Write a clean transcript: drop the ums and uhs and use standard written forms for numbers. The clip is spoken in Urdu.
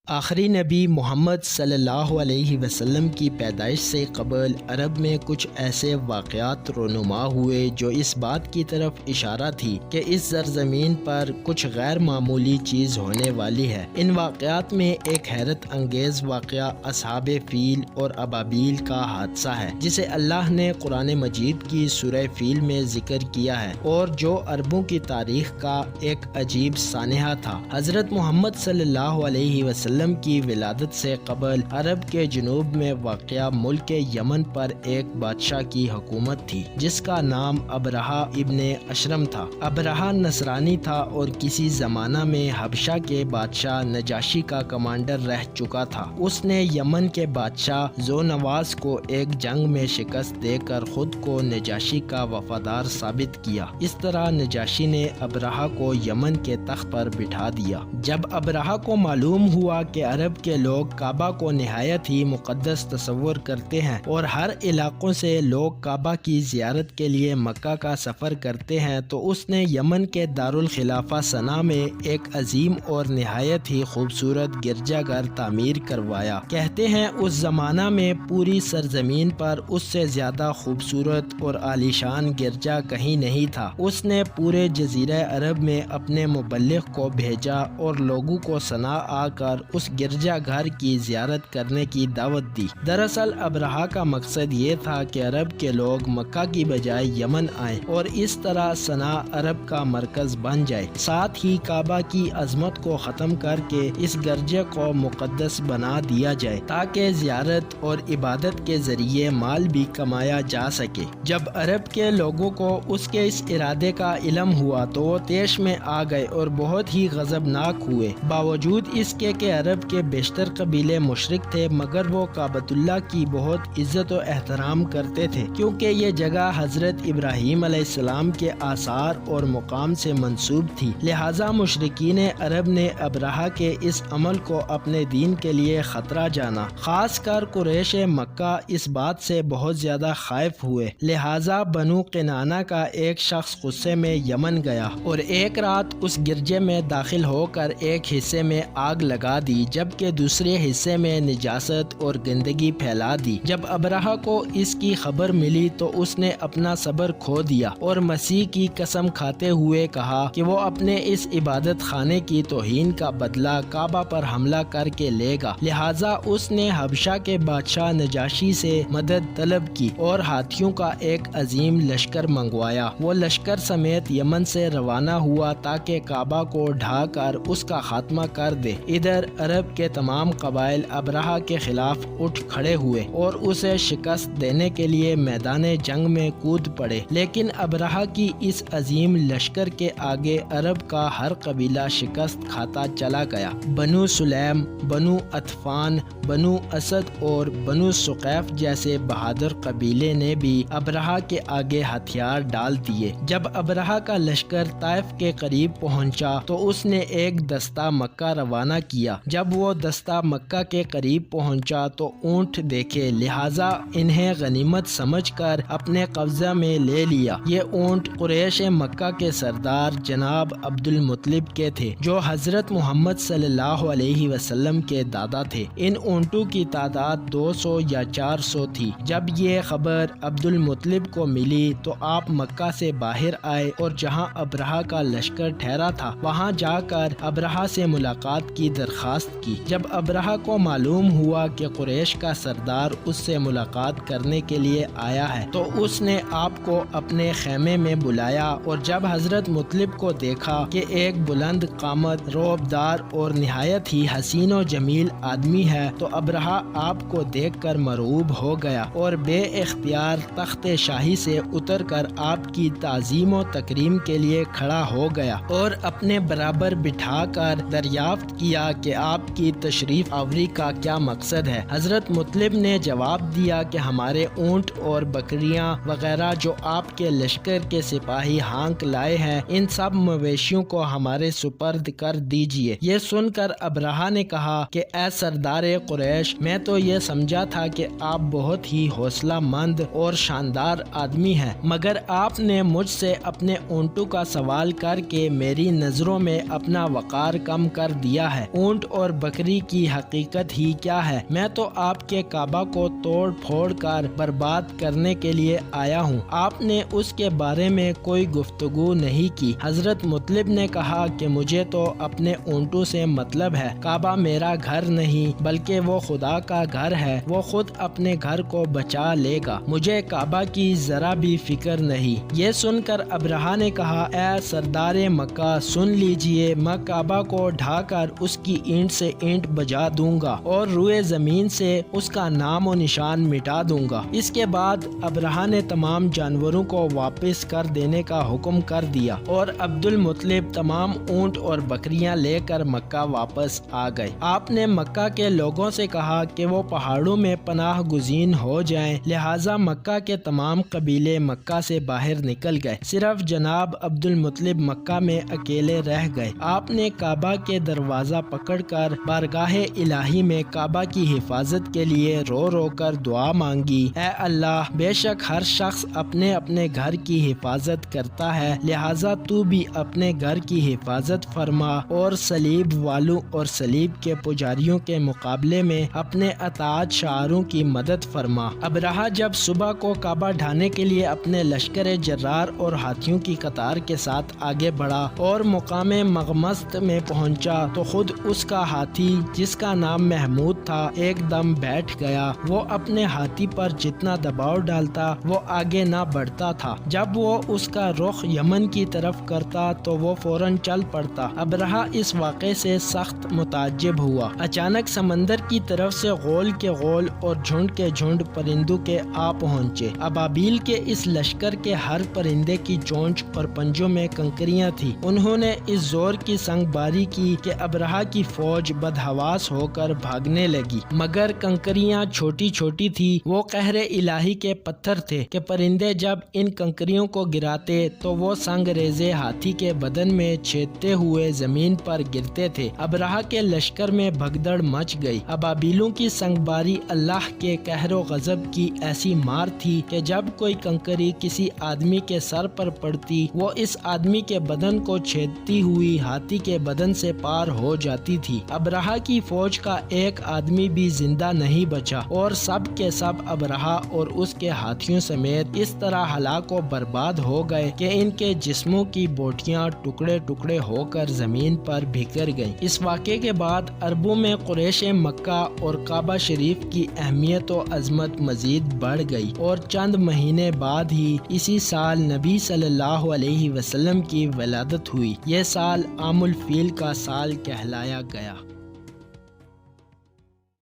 آخری نبی محمد صلی اللہ علیہ وسلم کی پیدائش سے قبل عرب میں کچھ ایسے واقعات رونما ہوئے جو اس بات کی طرف اشارہ تھی کہ اس سرزمین پر کچھ غیر معمولی چیز ہونے والی ہے۔ ان واقعات میں ایک حیرت انگیز واقعہ اصحاب فیل اور ابابیل کا حادثہ ہے، جسے اللہ نے قرآن مجید کی سورہ فیل میں ذکر کیا ہے اور جو عربوں کی تاریخ کا ایک عجیب سانحہ تھا۔ حضرت محمد صلی اللہ علیہ وسلم کی ولادت سے قبل عرب کے جنوب میں واقع ملک یمن پر ایک بادشاہ کی حکومت تھی جس کا نام ابرہہ ابن اشرم تھا۔ ابرہہ نصرانی تھا اور کسی زمانہ میں حبشہ کے بادشاہ نجاشی کا کمانڈر رہ چکا تھا۔ اس نے یمن کے بادشاہ ذونواس کو ایک جنگ میں شکست دے کر خود کو نجاشی کا وفادار ثابت کیا۔ اس طرح نجاشی نے ابرہہ کو یمن کے تخت پر بٹھا دیا۔ جب ابرہہ کو معلوم ہوا کہ عرب کے لوگ کعبہ کو نہایت ہی مقدس تصور کرتے ہیں اور ہر علاقوں سے لوگ کعبہ کی زیارت کے لیے مکہ کا سفر کرتے ہیں، تو اس نے یمن کے دارالخلافہ صنعا میں ایک عظیم اور نہایت ہی خوبصورت گرجا گھر تعمیر کروایا۔ کہتے ہیں اس زمانہ میں پوری سرزمین پر اس سے زیادہ خوبصورت اور عالیشان گرجا کہیں نہیں تھا۔ اس نے پورے جزیرہ عرب میں اپنے مبلغ کو بھیجا اور لوگوں کو صنعا آ کر اس گرجا گھر کی زیارت کرنے کی دعوت دی۔ دراصل ابرہہ کا مقصد یہ تھا کہ عرب کے لوگ مکہ کی بجائے یمن آئیں اور اس طرح صنعا عرب کا مرکز بن جائے، ساتھ ہی کعبہ کی عظمت کو ختم کر کے اس گرجے کو مقدس بنا دیا جائے تاکہ زیارت اور عبادت کے ذریعے مال بھی کمایا جا سکے۔ جب عرب کے لوگوں کو اس کے اس ارادے کا علم ہوا تو وہ طیش میں آ گئے اور بہت ہی غضبناک ہوئے۔ باوجود اس کے کہ عرب کے بیشتر قبیلے مشرک تھے، مگر وہ کعبۃ اللہ کی بہت عزت و احترام کرتے تھے، کیونکہ یہ جگہ حضرت ابراہیم علیہ السلام کے آثار اور مقام سے منسوب تھی۔ لہٰذا مشرکین عرب نے ابرہہ کے اس عمل کو اپنے دین کے لیے خطرہ جانا۔ خاص کر قریش مکہ اس بات سے بہت زیادہ خائف ہوئے، لہٰذا بنو کنانہ کا ایک شخص غصے میں یمن گیا اور ایک رات اس گرجے میں داخل ہو کر ایک حصے میں آگ لگا دی، جبکہ دوسرے حصے میں نجاست اور گندگی پھیلا دی۔ جب ابرہہ کو اس کی خبر ملی تو اس نے اپنا صبر کھو دیا اور مسیح کی قسم کھاتے ہوئے کہا کہ وہ اپنے اس عبادت خانے کی توہین کا بدلہ کعبہ پر حملہ کر کے لے گا۔ لہٰذا اس نے حبشہ کے بادشاہ نجاشی سے مدد طلب کی اور ہاتھیوں کا ایک عظیم لشکر منگوایا۔ وہ لشکر سمیت یمن سے روانہ ہوا تاکہ کعبہ کو ڈھا کر اس کا خاتمہ کر دے۔ ادھر عرب کے تمام قبائل ابرہہ کے خلاف اٹھ کھڑے ہوئے اور اسے شکست دینے کے لیے میدان جنگ میں کود پڑے، لیکن ابرہہ کی اس عظیم لشکر کے آگے عرب کا ہر قبیلہ شکست کھاتا چلا گیا۔ بنو سلیم، بنو عطفان، بنو اسد اور بنو ثقیف جیسے بہادر قبیلے نے بھی ابرہہ کے آگے ہتھیار ڈال دیے۔ جب ابرہہ کا لشکر طائف کے قریب پہنچا تو اس نے ایک دستہ مکہ روانہ کیا۔ جب وہ دستہ مکہ کے قریب پہنچا تو اونٹ دیکھے، لہٰذا انہیں غنیمت سمجھ کر اپنے قبضہ میں لے لیا۔ یہ اونٹ قریش مکہ کے سردار جناب عبد المطلب کے تھے، جو حضرت محمد صلی اللہ علیہ وسلم کے دادا تھے۔ ان اونٹوں کی تعداد 200 یا 400 تھی۔ جب یہ خبر عبد المطلب کو ملی تو آپ مکہ سے باہر آئے اور جہاں ابرہہ کا لشکر ٹھہرا تھا وہاں جا کر ابرہہ سے ملاقات کی درخواست کی۔ جب ابرہہ کو معلوم ہوا کہ قریش کا سردار اس سے ملاقات کرنے کے لیے آیا ہے تو اس نے آپ کو اپنے خیمے میں بلایا، اور جب حضرت مطلب کو دیکھا کہ ایک بلند قامت، رعبدار اور نہایت ہی حسین و جمیل آدمی ہے تو ابرہہ آپ کو دیکھ کر مرعوب ہو گیا اور بے اختیار تخت شاہی سے اتر کر آپ کی تعظیم و تکریم کے لیے کھڑا ہو گیا اور اپنے برابر بٹھا کر دریافت کیا کہ آپ کی تشریف آوری کا کیا مقصد ہے۔ حضرت مطلب نے جواب دیا کہ ہمارے اونٹ اور بکریاں وغیرہ جو آپ کے لشکر کے سپاہی ہانک لائے ہیں، ان سب مویشیوں کو ہمارے سپرد کر دیجئے۔ یہ سن کر ابرہہ نے کہا کہ اے سردار قریش، میں تو یہ سمجھا تھا کہ آپ بہت ہی حوصلہ مند اور شاندار آدمی ہیں، مگر آپ نے مجھ سے اپنے اونٹوں کا سوال کر کے میری نظروں میں اپنا وقار کم کر دیا ہے۔ اونٹ اور بکری کی حقیقت ہی کیا ہے؟ میں تو آپ کے کعبہ کو توڑ پھوڑ کر برباد کرنے کے لیے آیا ہوں۔ آپ نے اس کے بارے میں کوئی گفتگو نہیں کی۔ حضرت مطلب نے کہا کہ مجھے تو اپنے اونٹوں سے مطلب ہے، کعبہ میرا گھر نہیں بلکہ وہ خدا کا گھر ہے، وہ خود اپنے گھر کو بچا لے گا، مجھے کعبہ کی ذرا بھی فکر نہیں۔ یہ سن کر ابرہہ نے کہا، اے سردار مکہ سن لیجئے، میں کعبہ کو ڈھا کر اس کی اینٹ سے اینٹ بجا دوں گا اور روئے زمین سے اس کا نام و نشان مٹا دوں گا۔ اس کے بعد ابرہہ نے تمام جانوروں کو واپس کر دینے کا حکم کر دیا اور عبد المطلب تمام اونٹ اور بکریاں لے کر مکہ واپس آ گئے۔ آپ نے مکہ کے لوگوں سے کہا کہ وہ پہاڑوں میں پناہ گزین ہو جائیں، لہٰذا مکہ کے تمام قبیلے مکہ سے باہر نکل گئے، صرف جناب عبد المطلب مکہ میں اکیلے رہ گئے۔ آپ نے کعبہ کے دروازہ پکڑ کر بارگاہ الہی میں کعبہ کی حفاظت کے لیے رو رو کر دعا مانگی، اے اللہ، بے شک ہر شخص اپنے اپنے گھر کی حفاظت کرتا ہے، لہٰذا تو بھی اپنے گھر کی حفاظت فرما اور صلیب والوں اور صلیب کے پجاریوں کے مقابلے میں اپنے اطاعت شعاروں کی مدد فرما۔ ابرہہ جب صبح کو کعبہ ڈھانے کے لیے اپنے لشکر جرار اور ہاتھیوں کی قطار کے ساتھ آگے بڑھا اور مقام مغمست میں پہنچا تو خود اس کا ہاتھی جس کا نام محمود تھا ایک دم بیٹھ گیا۔ وہ اپنے ہاتھی پر جتنا دباؤ ڈالتا وہ آگے نہ بڑھتا تھا، جب وہ اس کا رخ یمن کی طرف کرتا تو وہ فوراً چل پڑتا۔ ابرہہ اس واقعے سے سخت متعجب ہوا۔ اچانک سمندر کی طرف سے غول کے غول اور جھنڈ کے جھنڈ پرندوں کے آ پہنچے۔ ابابیل کے اس لشکر کے ہر پرندے کی چونچ اور پنجوں میں کنکریاں تھی۔ انہوں نے اس زور کی سنگ باری کی کہ ابرہہ کی فوج بدحواس ہو کر بھاگنے لگی، مگر کنکریاں چھوٹی چھوٹی تھی، وہ قہر الہی کے پتھر تھے کہ پرندے جب ان کنکریوں کو گراتے تو وہ سنگ ریزے ہاتھی کے بدن میں چھیدتے ہوئے زمین پر گرتے تھے۔ ابرہہ کے لشکر میں بھگدڑ مچ گئی۔ ابابیلوں کی سنگ باری اللہ کے قہر و غضب کی ایسی مار تھی کہ جب کوئی کنکری کسی آدمی کے سر پر پڑتی وہ اس آدمی کے بدن کو چھیدتی ہوئی ہاتھی کے بدن سے پار ہو جاتی تھی۔ ابرہہ کی فوج کا ایک آدمی بھی زندہ نہیں بچا اور سب کے سب ابرہہ اور اس کے ہاتھیوں سمیت اس طرح ہلاک و برباد ہو گئے کہ ان کے جسموں کی بوٹیاں ٹکڑے ٹکڑے ہو کر زمین پر بکھر گئیں۔ اس واقعے کے بعد عربوں میں قریش مکہ اور کعبہ شریف کی اہمیت و عظمت مزید بڑھ گئی اور چند مہینے بعد ہی اسی سال نبی صلی اللہ علیہ وسلم کی ولادت ہوئی۔ یہ سال عام الفیل کا سال کہلایا گیا۔